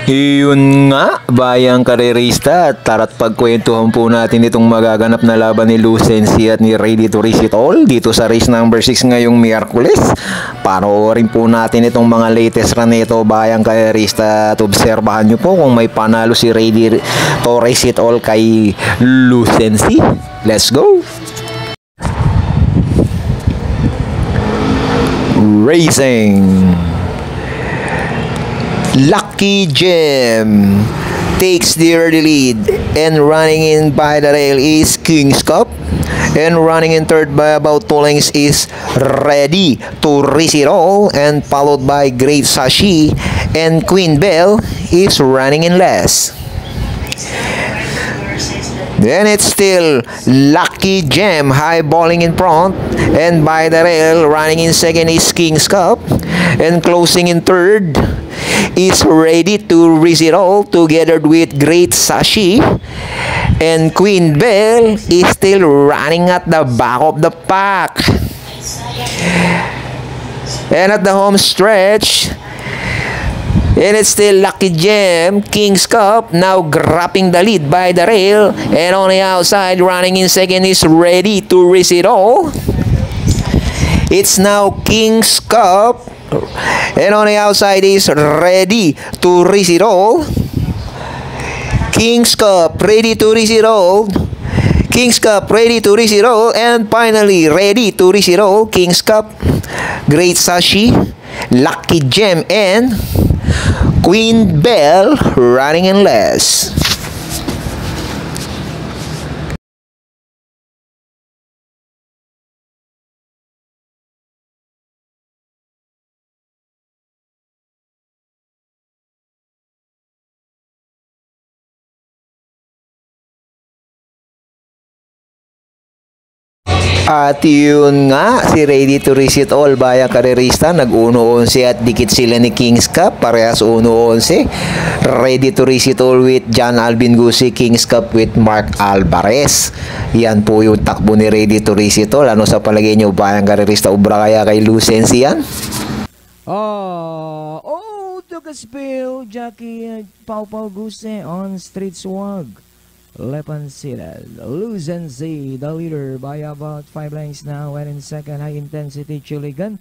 Iyon nga, bayang karerista, tara't pagkwentuhan po natin itong magaganap na laban ni Lucency at ni Ready to Race It All dito sa race number 6 ngayong Miyerkules. Panoorin po natin itong mga latest run nito, bayang karerista, at obserbahan nyo po kung may panalo si Ready to Race It All kay Lucency. Let's go! Racing! Lucky Gem takes the early lead, and running in by the rail is King's Cup, and running in third by about 2 lengths is Ready to Race It All, and followed by Great Sashi, and Queen Bell is running in last. Then it's still Lucky Gem highballing in front, and by the rail running in second is King's Cup, and closing in third is Ready to Race It All together with Great Sashi, and Queen Bell is still running at the back of the pack. And at the home stretch, and it's still Lucky Gem, King's Cup now grabbing the lead by the rail, and on the outside running in second is Ready to Race It All. It's now King's Cup, and on the outside is Ready to Race It All. King's Cup, Ready to Race It All. King's Cup, Ready to Race It All. And finally, Ready to Race It All, King's Cup, Great Sashi, Lucky Gem, and Queen Bell running in last. At yun nga, si Ready to Race It All bayang karerista, nag-1-11 at dikit sila ni King's Cup, parehas 1-11. Ready to Race It All with John Alvin Gusi, King's Cup with Mark Alvarez. Yan po yung takbo ni Ready to Race It All. Ano sa palagay nyo, bayang karerista, ubra kaya kay Lucency yan? Took a spill, Jackie Pau Gusi on Street Swag. Lepan seated, Lucency, the leader by about 5 lengths now, and in second, High Intensity Chuligan,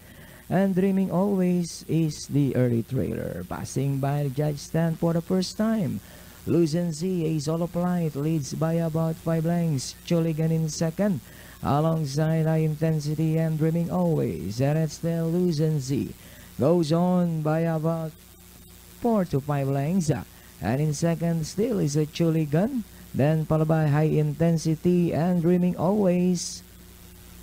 and Dreaming Always is the early trailer, passing by the judge stand for the first time. Lucency, Ace All of Light, leads by about 5 lengths, Chuligan in second, alongside High Intensity and Dreaming Always, and it's still Lucency, goes on by about 4 to 5 lengths, and in second still is a Chuligan. Then followed by High Intensity and Dreaming Always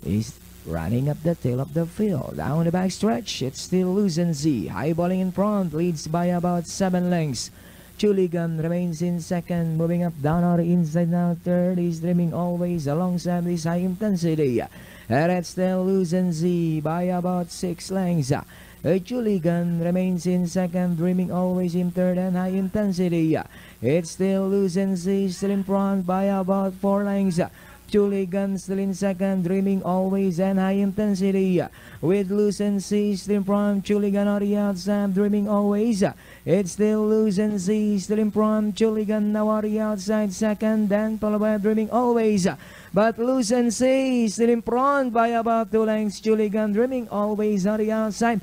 is running up the tail of the field. Down the back stretch, it's still Lucency. Highballing in front, leads by about 7 lengths. Chuligan remains in second, moving up down on the inside now. Third is Dreaming Always alongside this High Intensity. And it's still Lucency by about 6 lengths. Chuligan remains in second, Dreaming Always in third, and High Intensity. It's still Lucency, still in front by about 4 lengths. Chuligan still in second, Dreaming Always, and High Intensity. With Lucency still in front, Chuligan on the outside, Dreaming Always. It's still Lucency, still in front, Chuligan now on the outside, second, then followed by Dreaming Always. But Lucency still in front by about 2 lengths, Chuligan, Dreaming Always on the outside,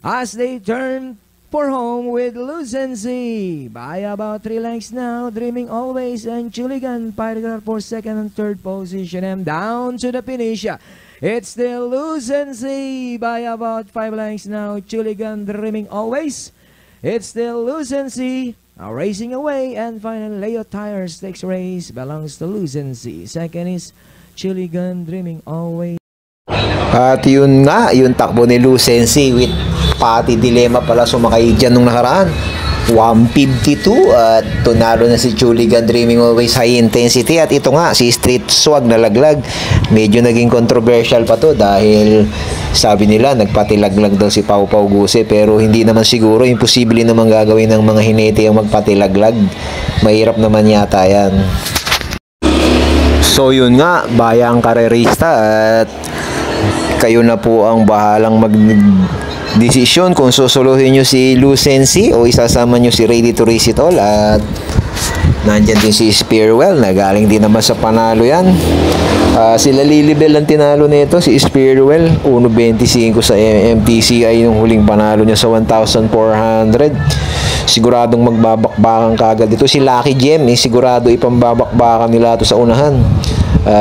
as they turn for home with Lucency by about 3 lengths now, Dreaming Always and Chuligan fighting for second and third position, and down to the finish. It's still Lucency by about 5 lengths now, Chuligan, Dreaming Always. It's still Lucency racing away, and finally Leo Tires takes race, belongs to Lucency. Second is Chuligan, Dreaming Always. At yun nga, yung takbo ni Lucency with Pati Dilemma pala sumakay dyan nung nakaraan. 152 at tunalo na si Chuligan, Dreaming Always, High Intensity. At ito nga, si Street Swag na laglag. Medyo naging controversial pa to dahil sabi nila nagpatilaglag daw si Pau Gusi, pero hindi naman siguro, imposible naman gagawin ng mga hinete yung magpatilaglag. Mahirap naman yata yan. So yun nga, bayang karerista, at kayo na po ang bahalang desisyon kung susuluhin nyo si Lucency o isasama nyo si Ready to Race It All. At nandyan din si Spearwell na galing din naman sa panalo yan. Sila Lilibel ang tinalo nito, si Spearwell 1.25 sa MTCI yung huling panalo niya sa 1,400. Siguradong magbabakbakan kagad dito. Si Lucky Gem sigurado ipambabakbakan nila to sa unahan.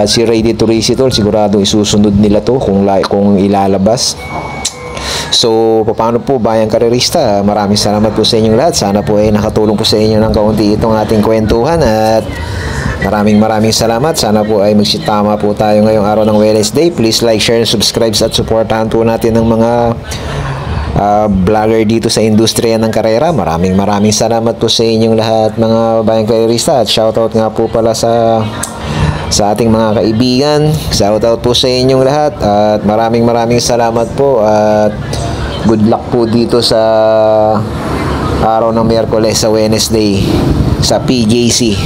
Si Ready to Race It All siguradong isusunod nila to kung ilalabas. So, paano po bayang karerista? Maraming salamat po sa inyong lahat. Sana po ay nakatulong po sa inyo ng kaunti itong ating kwentuhan at maraming salamat. Sana po ay magsitama po tayo ngayong araw ng Wednesday. Please like, share, and subscribe at supportahan po natin ng mga vlogger dito sa industriya ng karera. Maraming salamat po sa inyong lahat mga bayang karerista at shoutout nga po pala sa ating mga kaibigan. Shoutout po sa inyong lahat at maraming salamat po at good luck po dito sa araw ng Miyerkules sa Wednesday sa PJC.